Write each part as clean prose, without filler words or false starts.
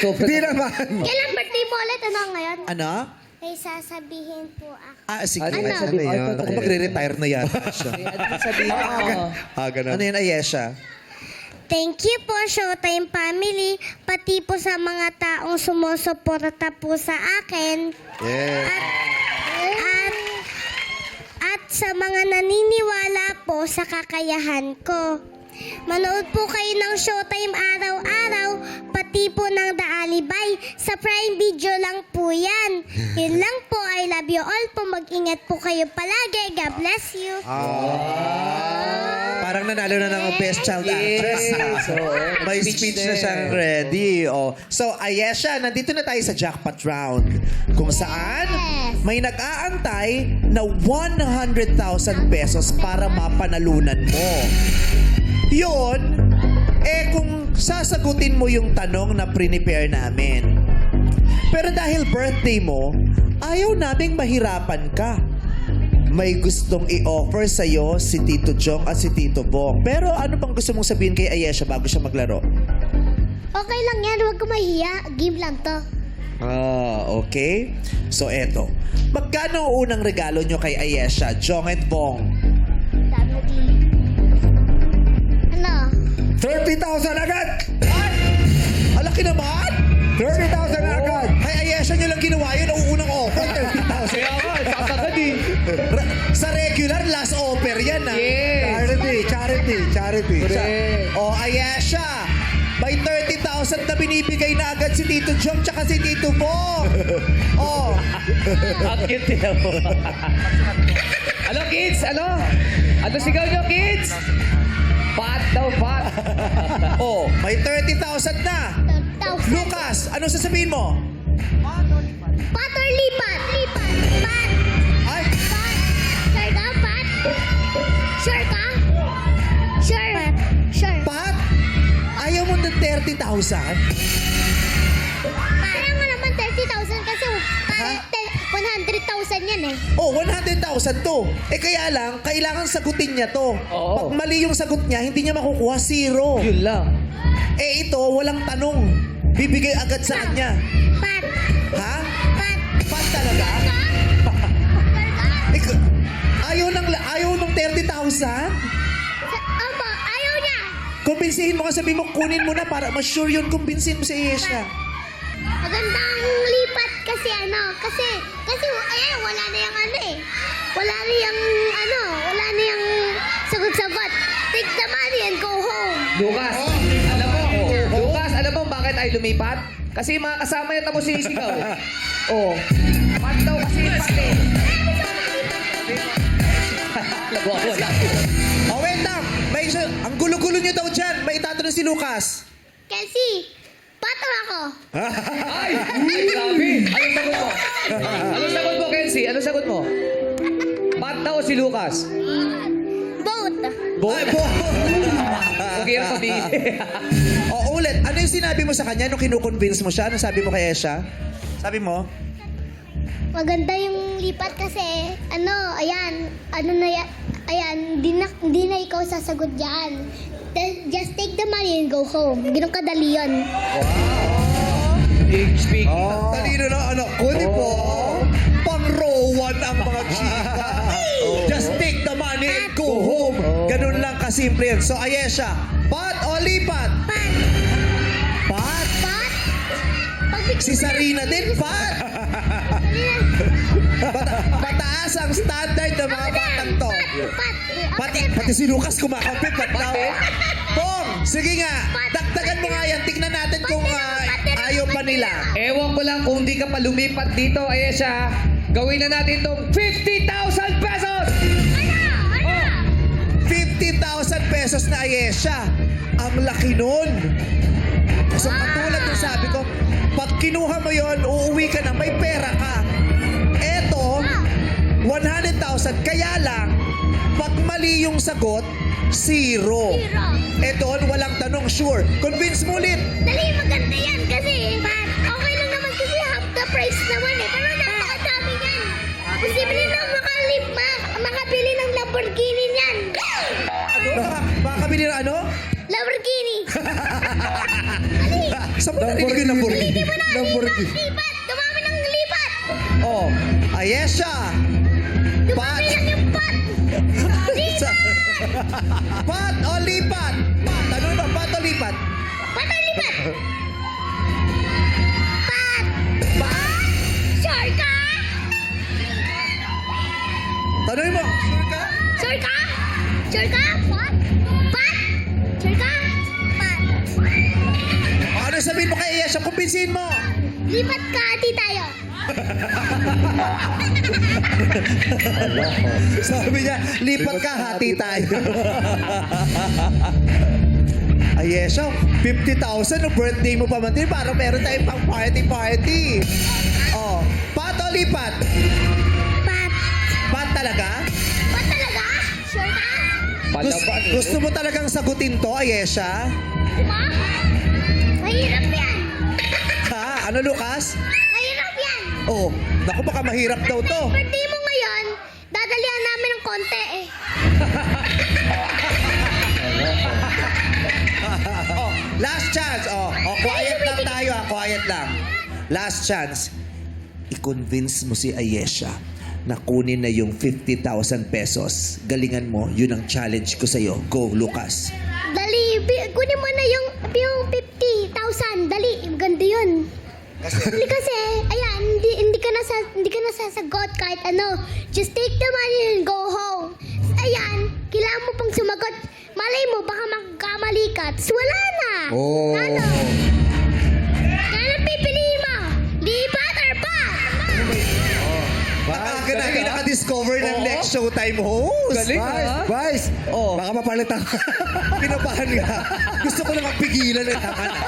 Hindi naman. Kailan birthday mo ulit? Ano ngayon? Ano? May sasabihin po ako. Sige. Ano? Ano yan? Ako magre-retire na yan. Ano sabihin mo? Ganun. Ano yan, Ayesha? Thank you po, Showtime Family, pati po sa mga taong sumusuporta po sa akin. Yeah. At sa mga naniniwala po sa kakayahan ko. Manood po kayo ng Showtime araw-araw, pati po ng The Alibay. Sa Prime Video lang po yan. Yun lang po. I love you all po. Mag-ingat po kayo palagi. God bless you. Parang nanalo na ng Best Child Actress. So, May speech na siyang ready. So, Ayesha, nandito na tayo sa jackpot round. Kung saan may nag-aantay na 100,000 pesos para mapanalunan mo. Yun, kung sasagutin mo yung tanong na prepare namin. Pero dahil birthday mo, ayaw naming mahirapan ka. May gustong i-offer sa'yo si Tito Jong at si Tito Bong. Pero ano bang gusto mong sabihin kay Ayesha bago siya maglaro? Okay lang yan. Huwag ka mahiya. Game lang to. Okay. So, eto. Magkano ang unang regalo nyo kay Ayesha, Jong at Bong? Dami din. Ano? 30,000 agad! Alaki naman! 30,000 agad! Kay Ayesha nyo lang ginawa yun ang unang offer. 30,000. Kaya nga, sasagad eh. Sa regular, last offer yan Yes. Charity. Ayesha, may 30,000 na binibigay na agad si Tito Jong tsaka si Tito Bong. Ang cute niya mo. Ano, kids? Ano? Ano sigaw nyo, kids? Pat daw, pat. May 30,000 na. 30,000. Lucas, ano sasabihin mo? Pat or lipat? Lipat. Pat. Ay, Pat. Sure ka, Pat? Sure ka? Sure. Sure. Pat, ayaw mo ng 30,000? Parang nga naman 30,000 kasi parang 100,000 yan eh. 100,000 to. Kaya lang, kailangan sagutin niya to. Oo. Pag mali yung sagot niya, hindi niya makukuha, zero. Yun lang. Ito, walang tanong. Bibigay agad sa kanya. Pat. Ha? Pat. Pat talaga? Sure ka? Ayaw ng 30,000? Opo, ayaw niya. Kumbinsihin mo ka, sabi mo, kunin mo na para ma-sure yun, kumbinsihin mo si Ayesha. Magandang lipat kasi ayan, wala na yung ano eh. Wala na yung sagot-sagot. Take the money and go home. Lucas, alam mo bakit ay lumipat? Kasi yung mga kasama niya tapos sinisigaw. Pat daw kasi pati. Nagwawala. Wait lang. Ang gulo-gulo niyo daw dyan. May itatanong si Lucas. Kelsey, pato ako. Ay! Grabe! Anong sagot mo? Anong sagot mo, Kenzie? Anong sagot mo? Pat daw si Lucas. Both. Okay ang sabihin. Ulit. Ano yung sinabi mo sa kanya nung kinukonvince mo siya? Ano sabi mo kay Ayesha? Sabi mo? Maganda yung lipat kasi, ayan, hindi na ikaw sasagot dyan. Just take the money and go home. Ganun kadali yun. Big speaking. Talino na anak ko, di po? Pang-rowan ang mga chika. Just take the money and go home. Ganun lang kasimple yan. So, Ayesha, pat o lipat? Pat. Pat? Pat. Si Sarina din, pat. Pataas ang standard ng mga batang to. Pat. Pati si Lucas kumakampi, pat daw. Bong, sige nga, dagdagan mo nga yan. Tignan natin kung ayaw pa nila. Ewan ko lang kung di ka pa lumipat dito, Ayesha. Gawin na natin itong 50,000 pesos! 50,000 pesos na Ayesha. Ang laki nun. So, katulad ng sabi ko, pag kinuha mo yon, uuwi ka na, may pera ka. Eto, 100,000. Kaya lang, pag mali yung sagot, zero. Doon, walang tanong, sure. Convince mo ulit. Dali, maganda yan kasi, Pat, okay lang naman kasi half the price naman eh. Pero napakadami yan. Posible na makabili ng Lamborghini niyan. Makakabili ng ano? Lamborghini. Saan mo narinig yung Lamborghini? Lipat! Dumami ng lipat! Oh, Ayesha. Dumami Pat. lang yung pat! Pat o lipat? Tanong mo, pat o lipat? Pat o lipat? Pat! Pat. Sure ka? Tanong mo, sure ka? Sure ka? Sure ka? Pat? Pat? Sure ka? Pat. Ano sabihin mo kay Ayesha? Kumbinsin mo. Lipat ka, ati tayo. Sabi niya, lipat ka, hati tayo. Ayesha, 50,000 no birthday mo pa man din. Parang meron tayong pang party-party. Oh, pat o lipat? Pat. Pat talaga? Pat talaga? Sure ka? Palaban eh. Gusto mo talagang sagutin to, Ayesha? Diba? Mahirap yan. Ha? Ano, Lucas? Mahirap yan. Oh, naku, baka mahirap daw to. Birthday mo ngayon, dadalihan namin ng konti eh. Oh, last chance. Oh, quiet lang tayo, quiet lang. Last chance. I-convince mo si Ayesha na kunin na yung 50,000 pesos. Galingan mo, yun ang challenge ko sa'yo. Go, Lucas. Dali, kunin mo na yung 50,000. Dali, ganda yun. Dali kasi, ayan, hindi ka na sasagot kahit ano. Just take the money and go home. Ayan, kailangan mo pang sumagot. Malay mo, baka magkamali ka. Tapos wala na. Oh. Ano? Kaya pipiliin mo. Lipat or pat? Baka na galing, naka-discover ng Oo. next Showtime host. Galing, ha? Vice, Oh. baka mapalitan ka. Pinabahan nga. Gusto ko lang pigilan eh. Tama na.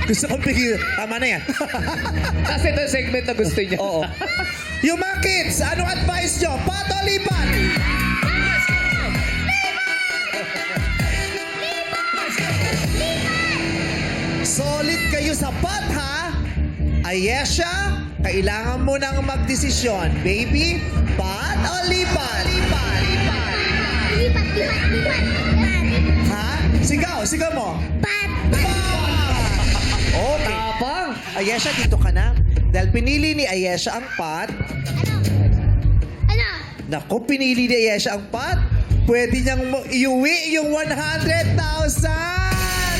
Gusto kong pigilan. Tama na yan. Kasi ito yung segment na gusto niya. Oo. Yung mga kids, anong advice nyo? Pat o lipat? Solid kayo sa pat, ha? Ayesha, kailangan mo nang magdesisyon. Baby, pat o lipat? Lipat. Ha? Sigaw mo. Pat. Okay. Tapang. Ayesha, dito ka na. Dahil pinili ni Ayesha ang pat. Ano? Naku, pinili ni Ayesha ang pat. Pwede niyang iuwi yung 100,000!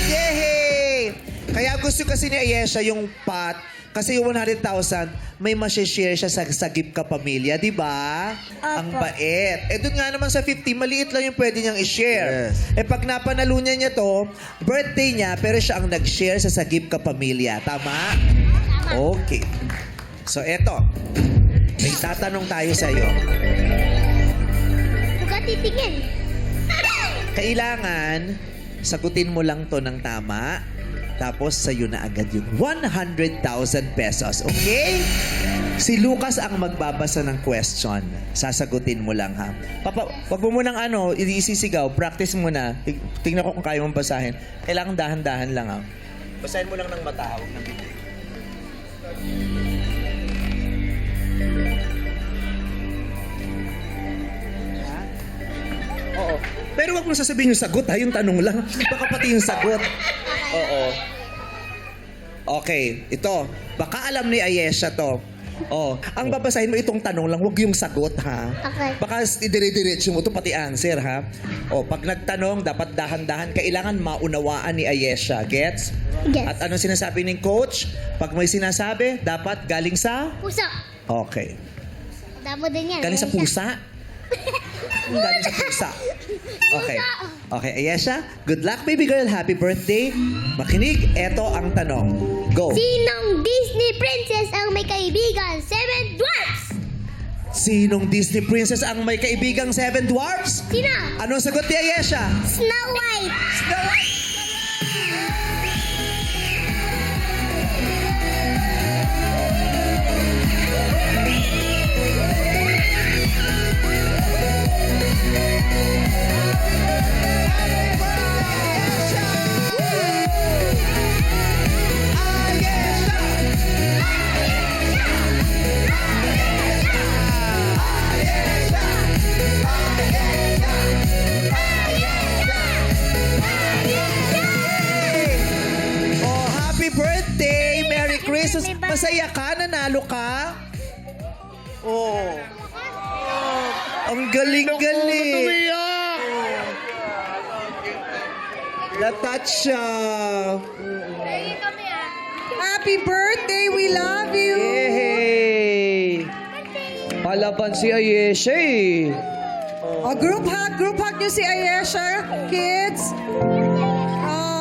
Yehey! Kaya gusto kasi ni Ayesha yung pat. Kasi yung 100,000, may masishare siya sa Sagip Ka Pamilya, di ba? Ang bait. Eh, doon nga naman sa 50, maliit lang yung pwede niyang i-share. Yes. Eh, pag napanalunan niya to, birthday niya, pero siya ang nag-share sa Sagip Ka Pamilya. Tama? Okay. So, eto. May tatanong tayo sa iyo. Huwag ka titingin. Kailangan, sagutin mo lang to ng tama. Tapos sa'yo na agad yung 100,000 pesos. Okay? Si Lucas ang magbabasa ng question. Sasagutin mo lang, ha? Papa, wag mo munang isisigaw. Practice mo na. Tingnan ko kung kaya mong basahin. Kailangan dahan-dahan lang, ha? Basahin mo lang ng mata. Huwag ng bibig. Ha? Oo. Pero wag mo sasabihin yung sagot, ha? Yung tanong lang. Baka pati yung sagot. Oo. Okay, ito. Baka alam ni Ayesha to. Oh, ang babasahin mo itong tanong lang, wag yung sagot, ha? Okay. Baka idire-diretso mo to pati answer, ha? Oh, pag nagtanong, dapat dahan-dahan. Kailangan maunawaan ni Ayesha. Gets? Yes. At anong sinasabi ng coach? Pag may sinasabi, dapat galing sa... Puso. Okay. Damo din yan. Galing sa pusa? Galing sa pusa. Okay. Okay, Ayesha, good luck, baby girl. Happy birthday. Makinig, eto ang tanong. Go. Sinong Disney princess ang may kaibigan? 7 dwarfs! Sinong Disney princess ang may kaibigang 7 dwarfs? Sino? Anong sagot ni Ayesha? Snow White! Snow White! Jesus, May ba- masaya ka? Nanalo ka? Oh. Ang galing-galing. Na-touch siya. Happy birthday! We love you! Yay! Palaban si Ayesha eh. Group hug niyo si Ayesha, kids. Oh.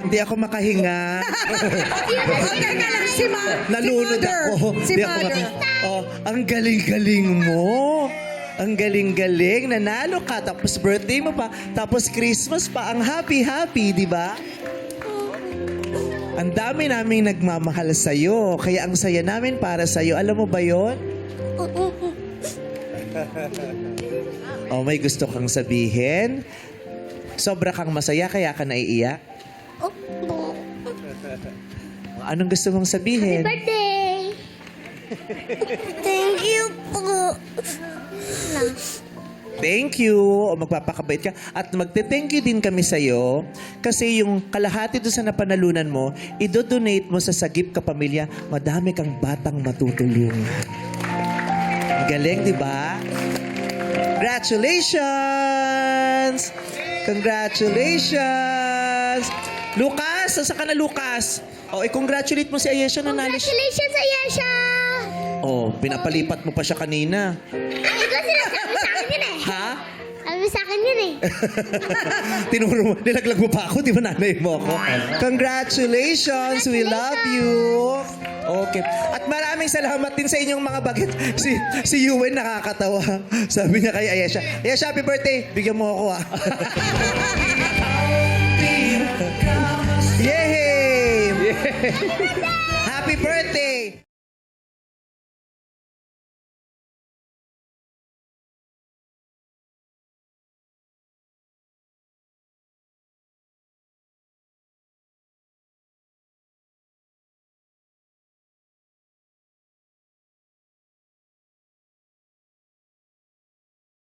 Hindi ako makahinga. Okay ka lang si Nalunod mother. ako. Si Di ako mother. Oh, ang galing-galing mo. Ang galing-galing. Nanalo ka. Tapos birthday mo pa. Tapos Christmas pa. Ang happy-happy, di ba? Ang dami naming nagmamahal sa'yo. Kaya ang saya namin para sa'yo. Alam mo ba yon? Oh, may gusto kang sabihin? Sobra kang masaya kaya ka naiiyak? Anong gusto mong sabihin? Birthday! Thank you po. Thank you. O magpapakabait ka. At magte-thank you din kami sa'yo kasi yung kalahati doon sa napanalunan mo, idodonate mo sa Sagip Kapamilya. Madami kang batang matutulungan. Ang galing, di ba? Congratulations! Congratulations! Lucas! Saan ka na, Lucas? O, i-congratulate mo si Ayesha na nalis. Congratulations, Ayesha! Oh, pinapalipat mo pa siya kanina. Ay, ito sinasabi sa akin yun eh. Ha? Sabi sa akin yun eh. Tinuro mo, nilaglag mo pa ako, di ba nanay mo ako? Congratulations, we love you. Okay. At maraming salamat din sa inyong mga bagets. Si Yuen nakakatawa. Sabi niya kay Ayesha, Ayesha, happy birthday. Bigyan mo ako ah. Yay!